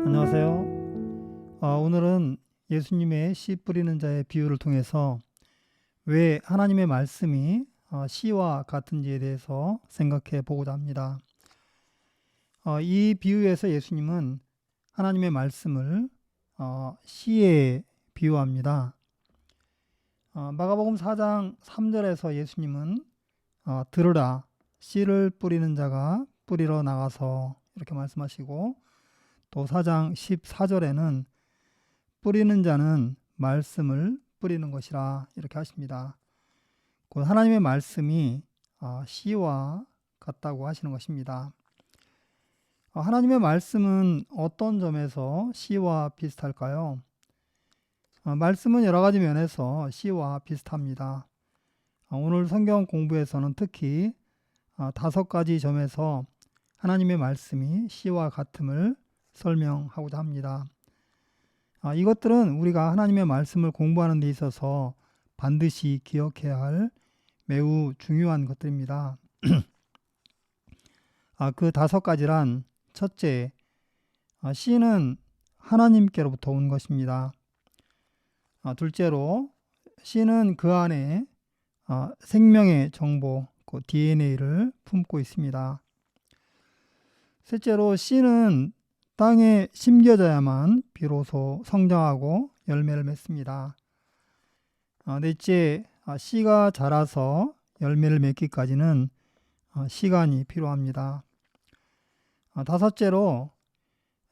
안녕하세요. 오늘은 예수님의 씨 뿌리는 자의 비유를 통해서 왜 하나님의 말씀이 씨와 같은지에 대해서 생각해 보고자 합니다. 이 비유에서 예수님은 하나님의 말씀을 씨에 비유합니다. 마가복음 4장 3절에서 예수님은 들으라, 씨를 뿌리는 자가 뿌리러 나가서 이렇게 말씀하시고, 또 4장 14절에는 뿌리는 자는 말씀을 뿌리는 것이라 이렇게 하십니다. 곧 하나님의 말씀이 씨와 같다고 하시는 것입니다. 하나님의 말씀은 어떤 점에서 씨와 비슷할까요? 말씀은 여러 가지 면에서 씨와 비슷합니다. 오늘 성경 공부에서는 특히 5가지 점에서 하나님의 말씀이 씨와 같음을 설명하고자 합니다. 이것들은 우리가 하나님의 말씀을 공부하는 데 있어서 반드시 기억해야 할 매우 중요한 것들입니다. 그 5가지란, 첫째, 씨는 하나님께로부터 온 것입니다. 둘째로, 씨는 그 안에 생명의 정보, 그 DNA를 품고 있습니다. 셋째로, 씨는 땅에 심겨져야만 비로소 성장하고 열매를 맺습니다. 넷째, 씨가 자라서 열매를 맺기까지는 시간이 필요합니다. 다섯째로,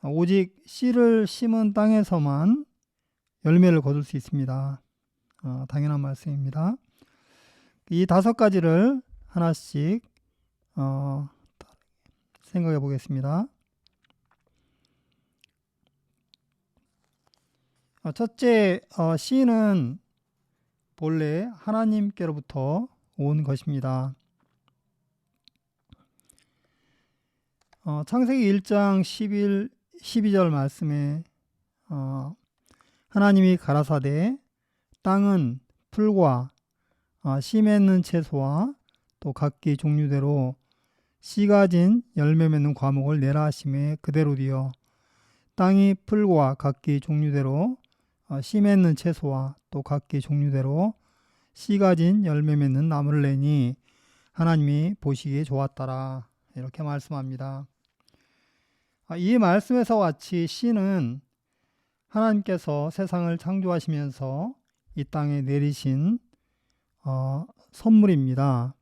오직 씨를 심은 땅에서만 열매를 거둘 수 있습니다. 당연한 말씀입니다. 이 5가지를 하나씩 생각해 보겠습니다. 첫째, 씨는 본래 하나님께로부터 온 것입니다. 창세기 1장 12절 말씀에 하나님이 가라사대 땅은 풀과 씨 맺는 채소와 또 각기 종류대로 씨 가진 열매 맺는 과목을 내라 하심에 그대로 되어 땅이 풀과 각기 종류대로 씨 맺는 채소와 또 각기 종류대로 씨 가진 열매 맺는 나무를 내니 하나님이 보시기에 좋았더라, 이렇게 말씀합니다. 이 말씀에서 같이 씨는 하나님께서 세상을 창조하시면서 이 땅에 내리신 선물입니다.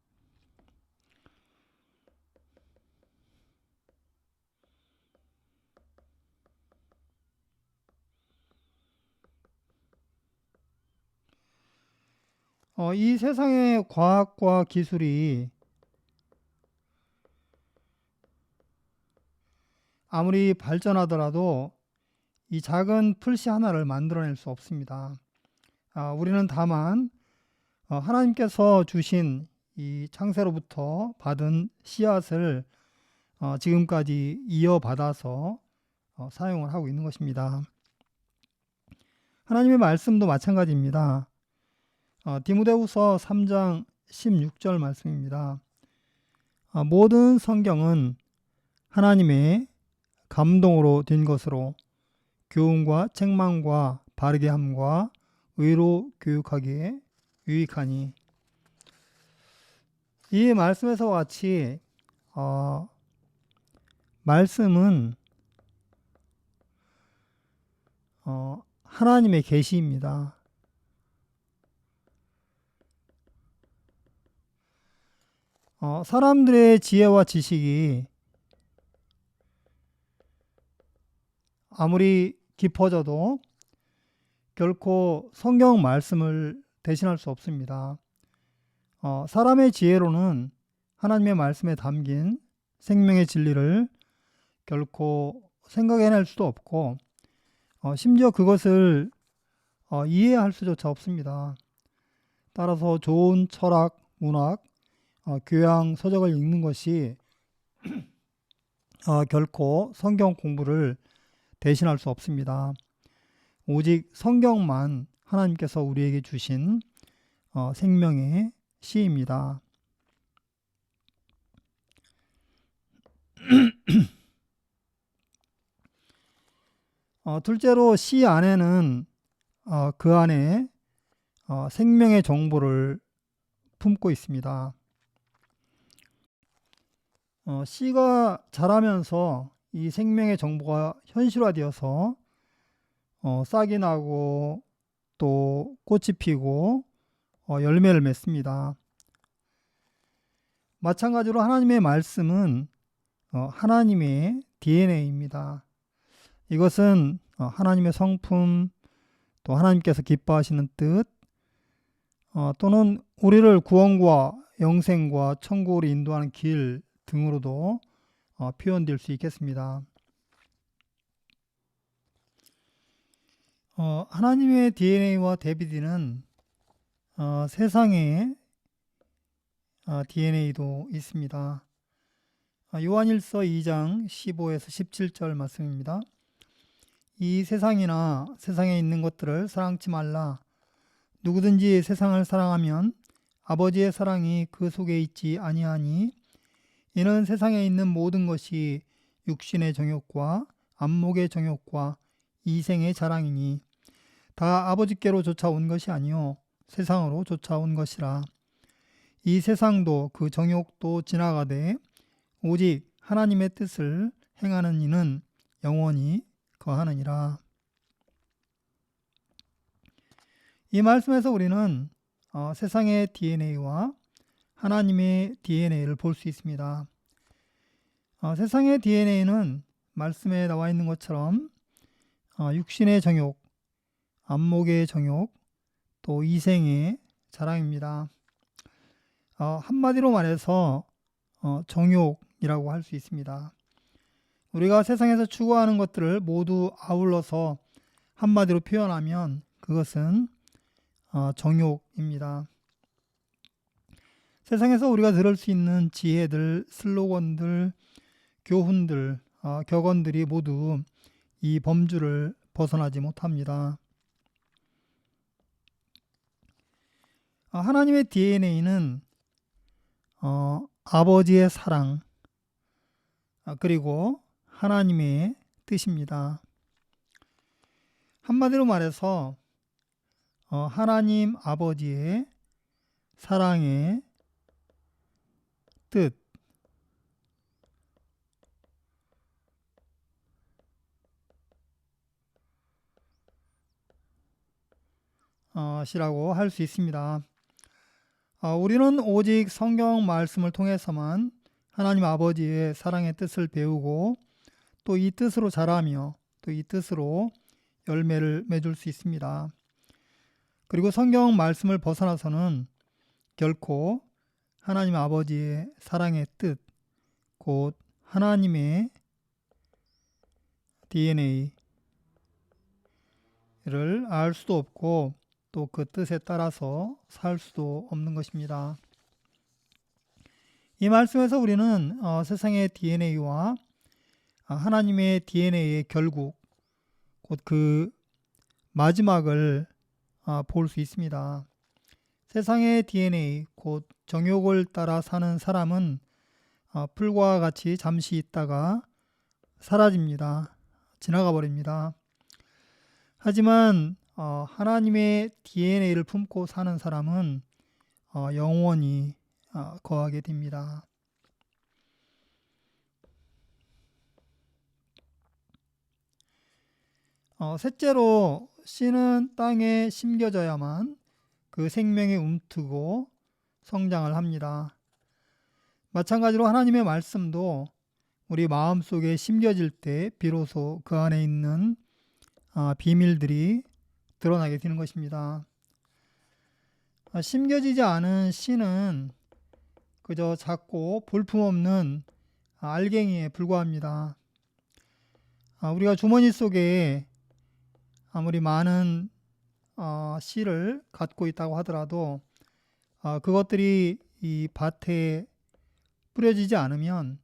이 세상의 과학과 기술이 아무리 발전하더라도 이 작은 풀씨 하나를 만들어낼 수 없습니다. 우리는 다만 하나님께서 주신 이 창세로부터 받은 씨앗을 지금까지 이어받아서 사용을 하고 있는 것입니다. 하나님의 말씀도 마찬가지입니다. 디모데후서 3장 16절 말씀입니다. 모든 성경은 하나님의 감동으로 된 것으로 교훈과 책망과 바르게 함과 의로 교육하기에 유익하니. 이 말씀에서 같이 말씀은 하나님의 계시입니다. 사람들의 지혜와 지식이 아무리 깊어져도 결코 성경 말씀을 대신할 수 없습니다. 사람의 지혜로는 하나님의 말씀에 담긴 생명의 진리를 결코 생각해낼 수도 없고, 심지어 그것을 이해할 수조차 없습니다. 따라서 좋은 철학, 문학, 교양 서적을 읽는 것이 결코 성경 공부를 대신할 수 없습니다. 오직 성경만 하나님께서 우리에게 주신 생명의 씨입니다. 둘째로 씨 안에는 그 안에 생명의 정보를 품고 있습니다. 씨가 자라면서 이 생명의 정보가 현실화되어서 싹이 나고 또 꽃이 피고 열매를 맺습니다. 마찬가지로 하나님의 말씀은 하나님의 DNA입니다. 이것은 하나님의 성품, 또 하나님께서 기뻐하시는 뜻, 또는 우리를 구원과 영생과 천국으로 인도하는 길 등으로도 표현될 수 있겠습니다. 하나님의 DNA와 데비드는 세상에 DNA도 있습니다. 요한일서 2장 15에서 17절 말씀입니다. 이 세상이나 세상에 있는 것들을 사랑치 말라. 누구든지 세상을 사랑하면 아버지의 사랑이 그 속에 있지 아니하니 이는 세상에 있는 모든 것이 육신의 정욕과 안목의 정욕과 이생의 자랑이니 다 아버지께로 쫓아온 것이 아니요 세상으로 쫓아온 것이라. 이 세상도 그 정욕도 지나가되 오직 하나님의 뜻을 행하는 이는 영원히 거하느니라. 이 말씀에서 우리는 세상의 DNA와 하나님의 DNA를 볼 수 있습니다. 세상의 DNA는 말씀에 나와 있는 것처럼 육신의 정욕, 안목의 정욕, 또 이생의 자랑입니다. 한마디로 말해서 정욕이라고 할 수 있습니다. 우리가 세상에서 추구하는 것들을 모두 아울러서 한마디로 표현하면 그것은 정욕입니다. 세상에서 우리가 들을 수 있는 지혜들, 슬로건들, 교훈들, 격언들이 모두 이 범주를 벗어나지 못합니다. 하나님의 DNA는 아버지의 사랑, 그리고 하나님의 뜻입니다. 한마디로 말해서 하나님 아버지의 사랑의 뜻, 시라고 할 수 있습니다. 우리는 오직 성경 말씀을 통해서만 하나님 아버지의 사랑의 뜻을 배우고 또 이 뜻으로 자라며 또 이 뜻으로 열매를 맺을 수 있습니다. 그리고 성경 말씀을 벗어나서는 결코 하나님 아버지의 사랑의 뜻, 곧 하나님의 DNA를 알 수도 없고 또 그 뜻에 따라서 살 수도 없는 것입니다. 이 말씀에서 우리는 세상의 DNA와 하나님의 DNA의 결국, 곧 그 마지막을 볼 수 있습니다. 세상의 DNA, 곧 정욕을 따라 사는 사람은 풀과 같이 잠시 있다가 사라집니다. 지나가 버립니다. 하지만 하나님의 DNA를 품고 사는 사람은 영원히 거하게 됩니다. 셋째로 씨는 땅에 심겨져야만 그 생명이 움트고 성장을 합니다. 마찬가지로 하나님의 말씀도 우리 마음속에 심겨질 때 비로소 그 안에 있는 비밀들이 드러나게 되는 것입니다. 심겨지지 않은 씨는 그저 작고 볼품없는 알갱이에 불과합니다. 우리가 주머니 속에 아무리 많은 씨를 갖고 있다고 하더라도 그것들이 이 밭에 뿌려지지 않으면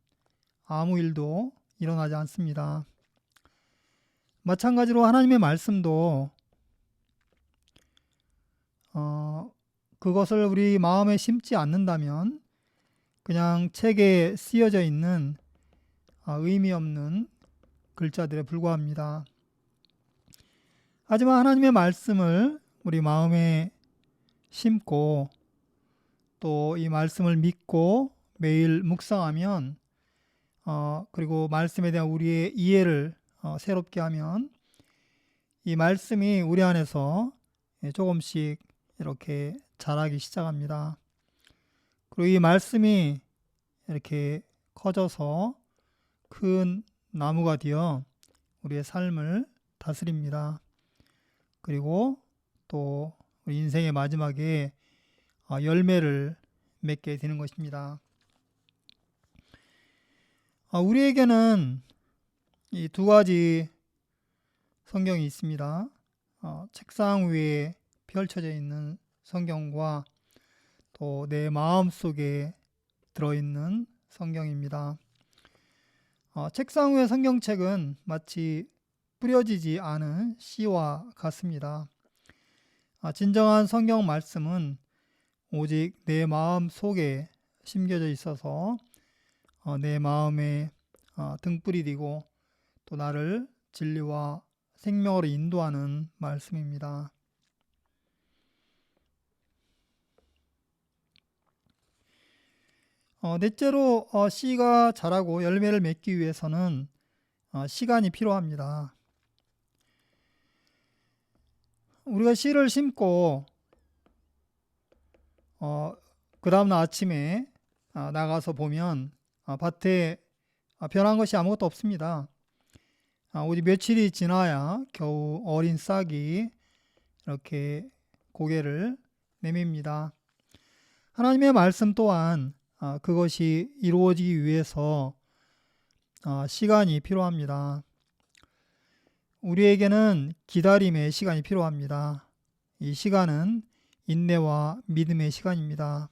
아무 일도 일어나지 않습니다. 마찬가지로 하나님의 말씀도 그것을 우리 마음에 심지 않는다면 그냥 책에 쓰여져 있는 의미 없는 글자들에 불과합니다. 하지만 하나님의 말씀을 우리 마음에 심고 또 이 말씀을 믿고 매일 묵상하면 그리고 말씀에 대한 우리의 이해를 새롭게 하면 이 말씀이 우리 안에서 조금씩 이렇게 자라기 시작합니다. 그리고 이 말씀이 이렇게 커져서 큰 나무가 되어 우리의 삶을 다스립니다. 그리고 또 우리 인생의 마지막에 열매를 맺게 되는 것입니다. 우리에게는 이 두 가지 성경이 있습니다. 책상 위에 펼쳐져 있는 성경과 또 내 마음 속에 들어있는 성경입니다. 책상 위의 성경책은 마치 뿌려지지 않은 씨와 같습니다. 진정한 성경 말씀은 오직 내 마음 속에 심겨져 있어서 내 마음에 등불이 되고 또 나를 진리와 생명으로 인도하는 말씀입니다. 넷째로 씨가 자라고 열매를 맺기 위해서는 시간이 필요합니다. 우리가 씨를 심고 그 다음날 아침에 나가서 보면 밭에 변한 것이 아무것도 없습니다. 오직 며칠이 지나야 겨우 어린 싹이 이렇게 고개를 내밉니다. 하나님의 말씀 또한 그것이 이루어지기 위해서 시간이 필요합니다. 우리에게는 기다림의 시간이 필요합니다. 이 시간은 인내와 믿음의 시간입니다.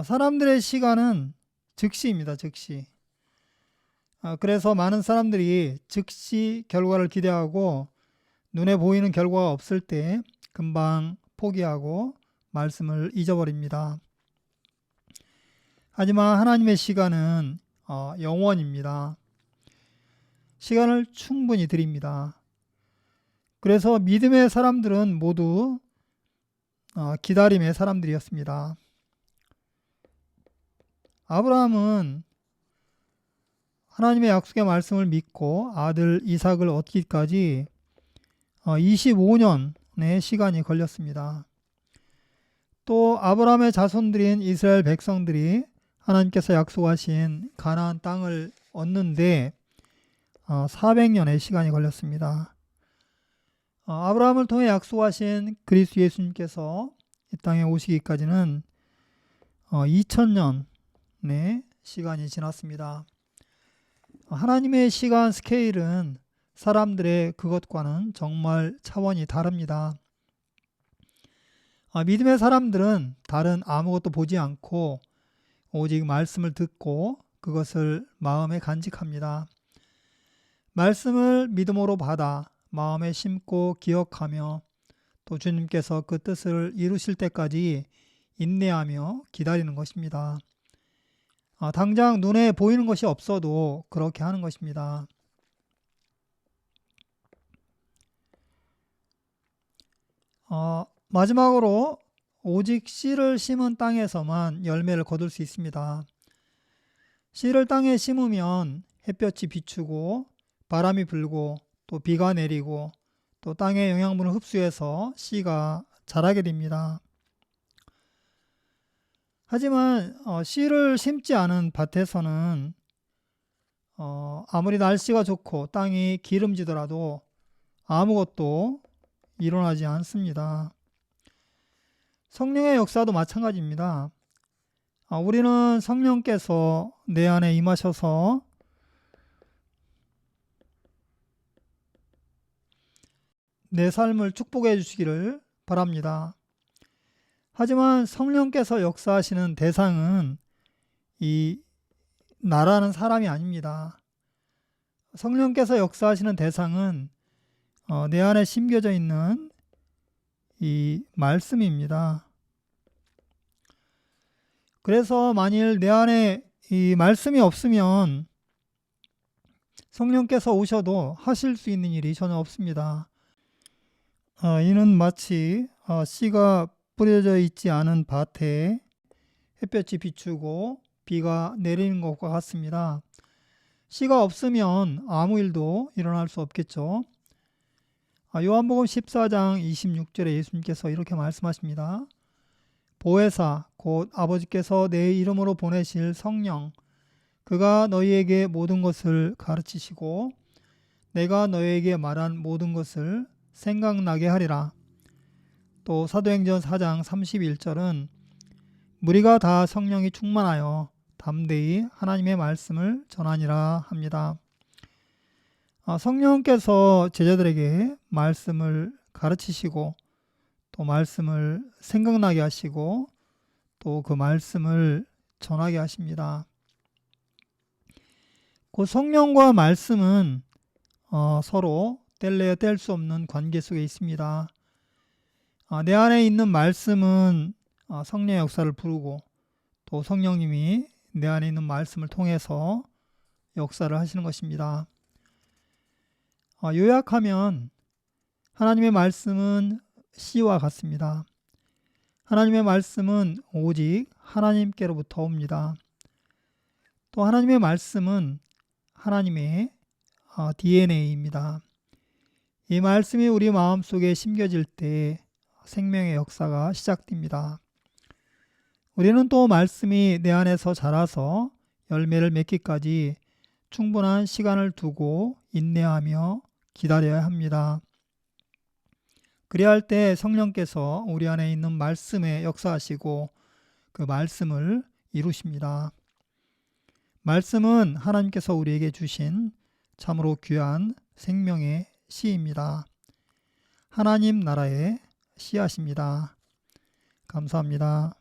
사람들의 시간은 즉시입니다. 즉시. 그래서 많은 사람들이 즉시 결과를 기대하고 눈에 보이는 결과가 없을 때 금방 포기하고 말씀을 잊어버립니다. 하지만 하나님의 시간은 영원입니다. 시간을 충분히 드립니다. 그래서 믿음의 사람들은 모두 기다림의 사람들이었습니다. 아브라함은 하나님의 약속의 말씀을 믿고 아들 이삭을 얻기까지 25년의 시간이 걸렸습니다. 또 아브라함의 자손들인 이스라엘 백성들이 하나님께서 약속하신 가나안 땅을 얻는데 400년의 시간이 걸렸습니다. 아브라함을 통해 약속하신 그리스도 예수님께서 이 땅에 오시기까지는 2000년의 시간이 지났습니다. 하나님의 시간 스케일은 사람들의 그것과는 정말 차원이 다릅니다. 믿음의 사람들은 다른 아무것도 보지 않고 오직 말씀을 듣고 그것을 마음에 간직합니다. 말씀을 믿음으로 받아 마음에 심고 기억하며 또 주님께서 그 뜻을 이루실 때까지 인내하며 기다리는 것입니다. 당장 눈에 보이는 것이 없어도 그렇게 하는 것입니다. 마지막으로 오직 씨를 심은 땅에서만 열매를 거둘 수 있습니다. 씨를 땅에 심으면 햇볕이 비추고 바람이 불고 또 비가 내리고 또 땅의 영양분을 흡수해서 씨가 자라게 됩니다. 하지만 씨를 심지 않은 밭에서는 아무리 날씨가 좋고 땅이 기름지더라도 아무것도 일어나지 않습니다. 성령의 역사도 마찬가지입니다. 우리는 성령께서 내 안에 임하셔서 내 삶을 축복해 주시기를 바랍니다. 하지만 성령께서 역사하시는 대상은 이 나라는 사람이 아닙니다. 성령께서 역사하시는 대상은 내 안에 심겨져 있는 이 말씀입니다. 그래서 만일 내 안에 이 말씀이 없으면 성령께서 오셔도 하실 수 있는 일이 전혀 없습니다. 이는 마치 씨가 뿌려져 있지 않은 밭에 햇볕이 비추고 비가 내리는 것과 같습니다. 씨가 없으면 아무 일도 일어날 수 없겠죠. 요한복음 14장 26절에 예수님께서 이렇게 말씀하십니다. 보혜사 곧 아버지께서 내 이름으로 보내실 성령 그가 너희에게 모든 것을 가르치시고 내가 너희에게 말한 모든 것을 생각나게 하리라. 또 사도행전 4장 31절은 무리가 다 성령이 충만하여 담대히 하나님의 말씀을 전하니라 합니다. 성령께서 제자들에게 말씀을 가르치시고 또 말씀을 생각나게 하시고 또 그 말씀을 전하게 하십니다. 그 성령과 말씀은 서로 뗄래야 뗄 수 없는 관계 속에 있습니다. 내 안에 있는 말씀은 성령의 역사를 부르고 또 성령님이 내 안에 있는 말씀을 통해서 역사를 하시는 것입니다. 요약하면 하나님의 말씀은 씨와 같습니다. 하나님의 말씀은 오직 하나님께로부터 옵니다. 또 하나님의 말씀은 하나님의 DNA입니다. 이 말씀이 우리 마음속에 심겨질 때 생명의 역사가 시작됩니다. 우리는 또 말씀이 내 안에서 자라서 열매를 맺기까지 충분한 시간을 두고 인내하며 기다려야 합니다. 그래야 할 때 성령께서 우리 안에 있는 말씀에 역사하시고 그 말씀을 이루십니다. 말씀은 하나님께서 우리에게 주신 참으로 귀한 생명의 씨입니다. 하나님 나라의 씨앗입니다. 감사합니다.